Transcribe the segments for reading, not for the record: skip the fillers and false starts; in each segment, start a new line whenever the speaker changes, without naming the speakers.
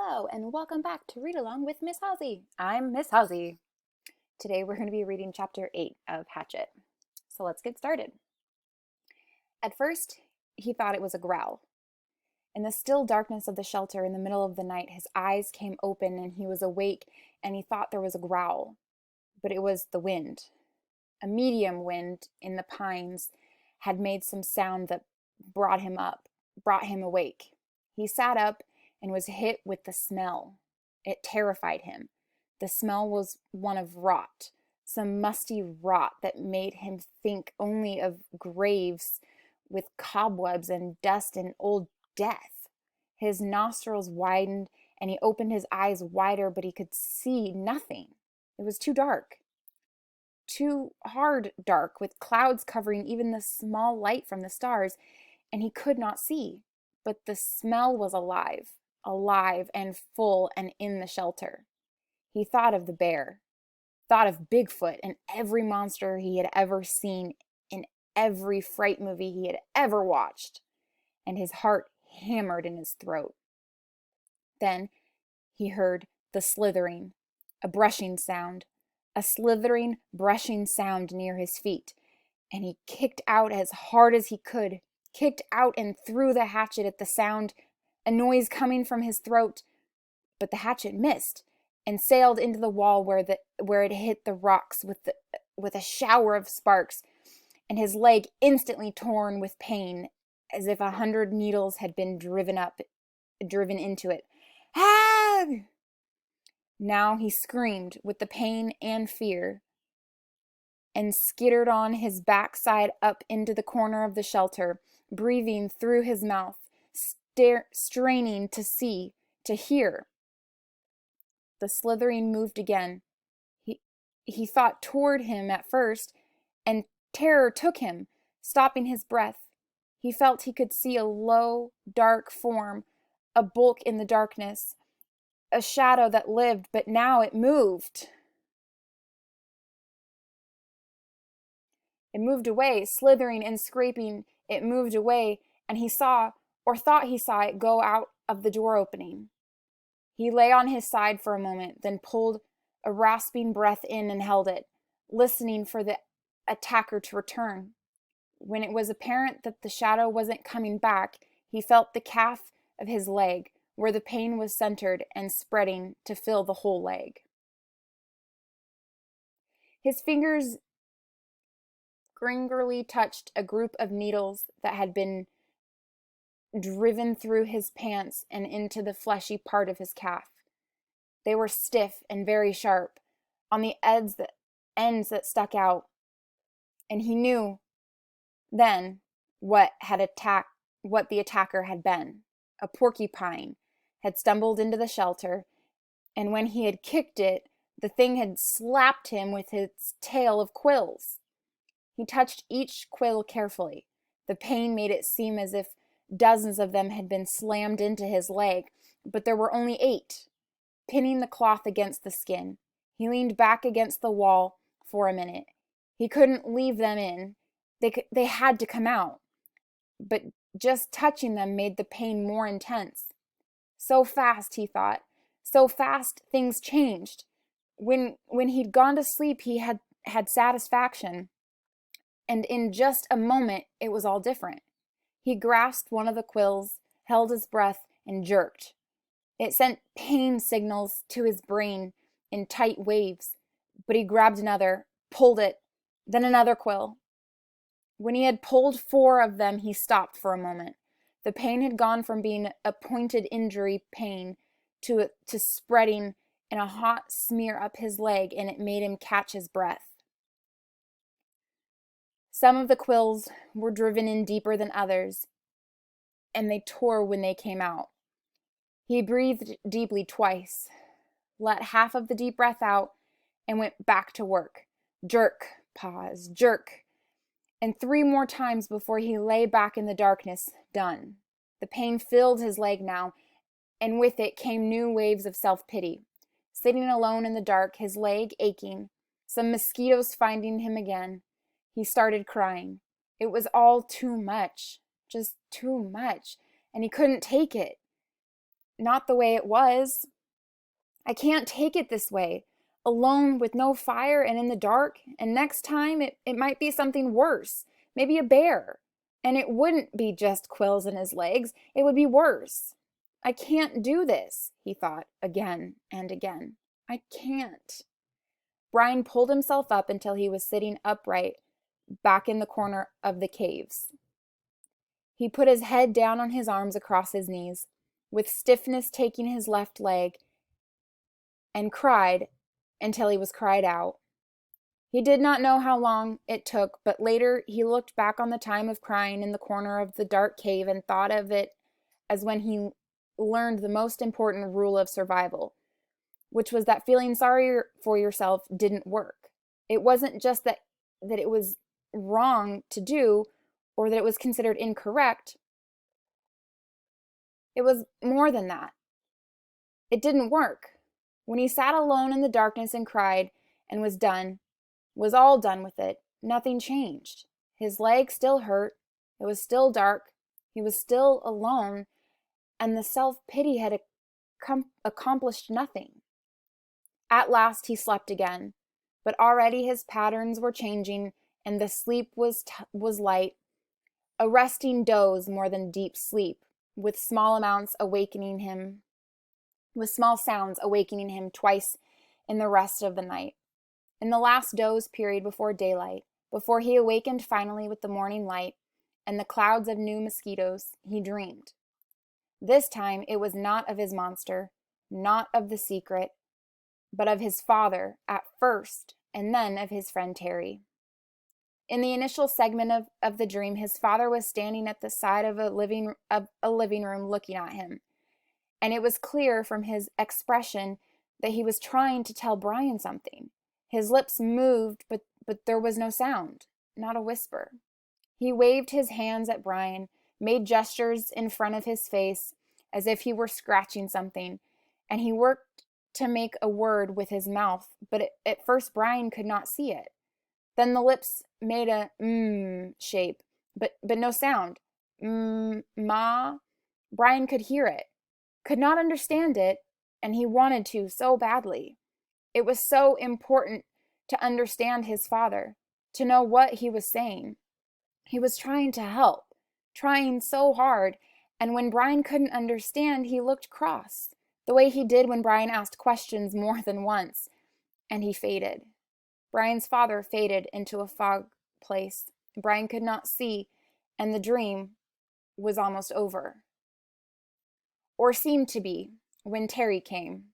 Hello, and welcome back to Read Along with Miss Halsey. I'm Miss Halsey. Today we're going to be reading Chapter 8 of Hatchet. So let's get started. At first, he thought it was a growl. In the still darkness of the shelter in the middle of the night, his eyes came open and he was awake and he thought there was a growl. But it was the wind. A medium wind in the pines had made some sound that brought him awake. He sat up and was hit with the smell. It terrified him. The smell was one of rot, some musty rot that made him think only of graves with cobwebs and dust and old death. His nostrils widened and he opened his eyes wider, but he could see nothing. It was too dark. Too hard dark, with clouds covering even the small light from the stars, and he could not see. But the smell was alive and full and in the shelter. He thought of the bear, thought of Bigfoot and every monster he had ever seen in every fright movie he had ever watched, and his heart hammered in his throat. Then he heard the slithering, a brushing sound, a slithering, brushing sound near his feet, and he kicked out as hard as he could, kicked out and threw the hatchet at the sound, a noise coming from his throat. But the hatchet missed and sailed into the wall where it hit the rocks with a shower of sparks, and his leg instantly torn with pain, as if 100 needles had been driven into it. Ah! Now he screamed with the pain and fear, and skittered on his backside up into the corner of the shelter, breathing through his mouth, straining to see, to hear. The slithering moved again. He thought toward him at first, and terror took him, stopping his breath. He felt he could see a low, dark form, a bulk in the darkness, a shadow that lived, but now it moved. It moved away, slithering and scraping. It moved away, and he saw, or thought he saw, it go out of the door opening. He lay on his side for a moment, then pulled a rasping breath in and held it, listening for the attacker to return. When it was apparent that the shadow wasn't coming back, he felt the calf of his leg, where the pain was centered and spreading to fill the whole leg. His fingers gingerly touched a group of needles that had been driven through his pants and into the fleshy part of his calf. They were stiff and very sharp, on the ends that stuck out, and he knew then what the attacker had been. A porcupine had stumbled into the shelter, and when he had kicked it, the thing had slapped him with its tail of quills. He touched each quill carefully. The pain made it seem as if dozens of them had been slammed into his leg, but there were only 8, pinning the cloth against the skin. He leaned back against the wall for a minute. He couldn't leave them in. They had to come out. But just touching them made the pain more intense. So fast, he thought. So fast things changed. When he'd gone to sleep, he had satisfaction. And in just a moment, it was all different. He grasped one of the quills, held his breath, and jerked. It sent pain signals to his brain in tight waves, but he grabbed another, pulled it, then another quill. When he had pulled 4 of them, he stopped for a moment. The pain had gone from being a pointed injury pain to spreading in a hot smear up his leg, and it made him catch his breath. Some of the quills were driven in deeper than others, and they tore when they came out. He breathed deeply twice, let half of the deep breath out, and went back to work. Jerk, pause, jerk, and 3 more times before he lay back in the darkness, done. The pain filled his leg now, and with it came new waves of self-pity. Sitting alone in the dark, his leg aching, some mosquitoes finding him again, he started crying. It was all too much, just too much, and he couldn't take it. not the way it was. I can't take it this way, alone with no fire and in the dark, and next time it might be something worse, maybe a bear. And it wouldn't be just quills in his legs, it would be worse. I can't do this, he thought again and again. I can't. Brian pulled himself up until he was sitting upright back in the corner of the caves. He put his head down on his arms across his knees, with stiffness taking his left leg, and cried until he was cried out. He did not know how long it took, but later he looked back on the time of crying in the corner of the dark cave and thought of it as when he learned the most important rule of survival, which was that feeling sorry for yourself didn't work. It wasn't just that it was wrong to do or that it was considered incorrect. It was more than that. It didn't work. When he sat alone in the darkness and cried and was all done with it, nothing changed. His leg still hurt. It was still dark. He was still alone, and the self-pity had accomplished nothing. At last he slept again, but already his patterns were changing, and the sleep was light, a resting doze more than deep sleep, with small sounds awakening him twice in the rest of the night. In the last doze period before daylight, before he awakened finally with the morning light and the clouds of new mosquitoes, he dreamed. This time it was not of his monster, not of the secret, but of his father at first, and then of his friend Terry. In the initial segment of the dream, his father was standing at the side of a living room looking at him. And it was clear from his expression that he was trying to tell Brian something. His lips moved, but there was no sound, not a whisper. He waved his hands at Brian, made gestures in front of his face as if he were scratching something, and he worked to make a word with his mouth, but at first Brian could not see it. Then the lips made a shape, but no sound. Ma. Brian could hear it, could not understand it, and he wanted to so badly. It was so important to understand his father, to know what he was saying. He was trying to help, trying so hard, and when Brian couldn't understand, he looked cross, the way he did when Brian asked questions more than once, and he faded. Brian's father faded into a fog place. Brian could not see, and the dream was almost over. Or seemed to be, when Terry came.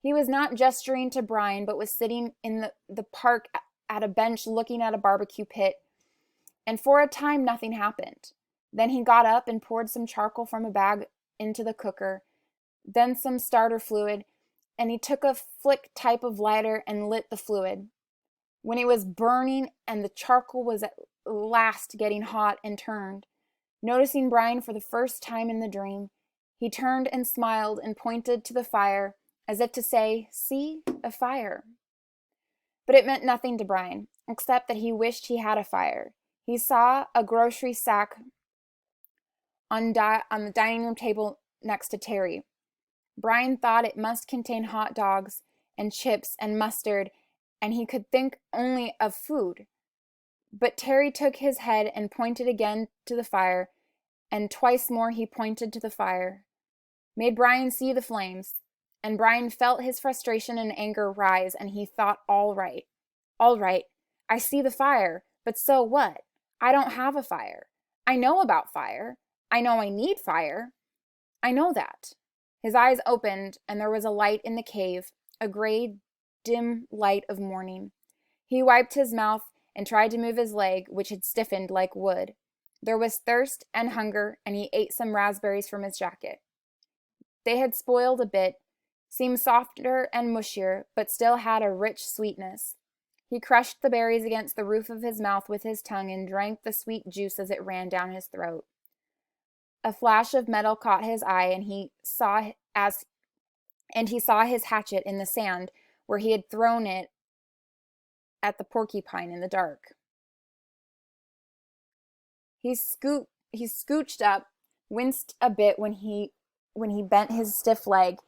He was not gesturing to Brian, but was sitting in the park at a bench looking at a barbecue pit, and for a time nothing happened. Then he got up and poured some charcoal from a bag into the cooker, then some starter fluid, and he took a flick type of lighter and lit the fluid. When it was burning and the charcoal was at last getting hot and turned, noticing Brian for the first time in the dream, he turned and smiled and pointed to the fire as if to say, "See, a fire." But it meant nothing to Brian, except that he wished he had a fire. He saw a grocery sack on the dining room table next to Terry. Brian thought it must contain hot dogs and chips and mustard, and he could think only of food. But Terry took his head and pointed again to the fire, and twice more he pointed to the fire, made Brian see the flames, and Brian felt his frustration and anger rise, and he thought, all right, I see the fire, but so what? I don't have a fire. I know about fire. I know I need fire. I know that. His eyes opened, and there was a light in the cave, a gray, dim light of morning. He wiped his mouth and tried to move his leg, which had stiffened like wood. There was thirst and hunger, and he ate some raspberries from his jacket. They had spoiled a bit, seemed softer and mushier, but still had a rich sweetness. He crushed the berries against the roof of his mouth with his tongue and drank the sweet juice as it ran down his throat. A flash of metal caught his eye, and he saw his hatchet in the sand where he had thrown it at the porcupine in the dark. He scooched up, winced a bit when he bent his stiff leg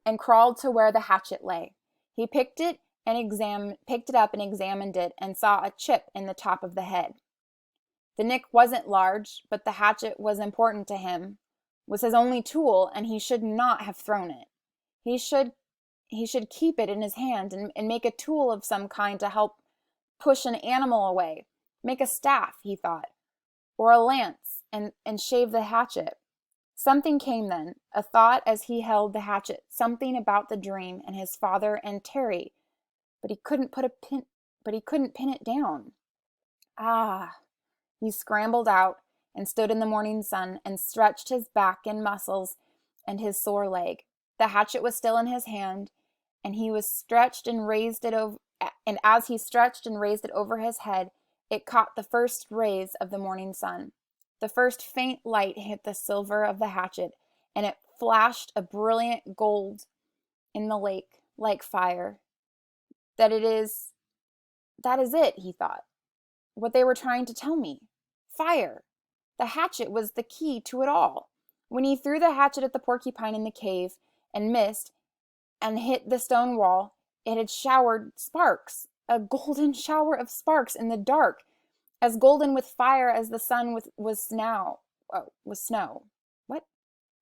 and crawled to where the hatchet lay. He picked it up and examined it and saw a chip in the top of the head. The nick wasn't large, but the hatchet was important to him, was his only tool, and he should not have thrown it. He should keep it in his hand and make a tool of some kind to help push an animal away. Make a staff, he thought, or a lance, and shave the hatchet. Something came then, a thought as he held the hatchet, something about the dream and his father and Terry, but he couldn't pin it down. Ah! He scrambled out and stood in the morning sun and stretched his back and muscles and his sore leg. The hatchet was still in his hand, and he was stretched and raised it over, and as he stretched and raised it over his head, it caught the first rays of the morning sun. The first faint light hit the silver of the hatchet, and it flashed a brilliant gold in the lake like fire. That is it, he thought. What they were trying to tell me. Fire. The hatchet was the key to it all. When he threw the hatchet at the porcupine in the cave and missed and hit the stone wall, it had showered sparks, a golden shower of sparks in the dark, as golden with fire as the sun was snow. What?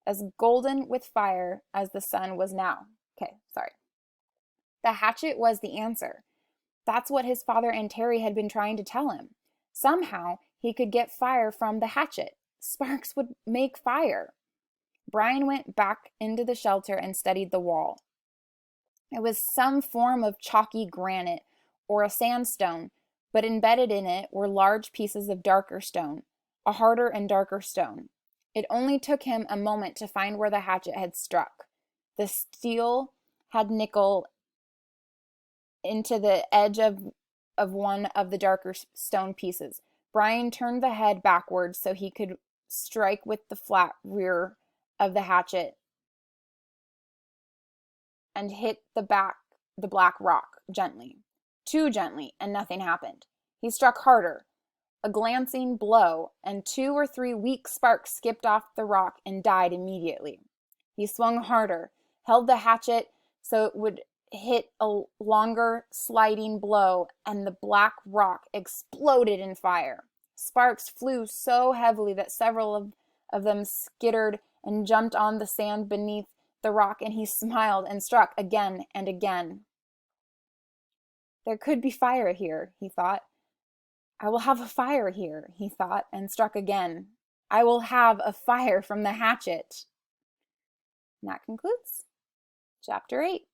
As golden with fire as the sun was now. Okay, sorry. The hatchet was the answer. That's what his father and Terry had been trying to tell him. Somehow, he could get fire from the hatchet. Sparks would make fire. Brian went back into the shelter and studied the wall. It was some form of chalky granite or a sandstone, but embedded in it were large pieces of darker stone, a harder and darker stone. It only took him a moment to find where the hatchet had struck. The steel had nickel into the edge of one of the darker stone pieces. Brian turned the head backwards so he could strike with the flat rear of the hatchet and hit the black rock gently. Too gently, and nothing happened. He struck harder. A glancing blow, and 2 or 3 weak sparks skipped off the rock and died immediately. He swung harder, held the hatchet so it would hit a longer sliding blow, and the black rock exploded in fire. Sparks flew so heavily that several of them skittered and jumped on the sand beneath the rock, and he smiled and struck again and again. There could be fire here, he thought. I will have a fire here, he thought, and struck again. I will have a fire from the hatchet. And that concludes chapter 8.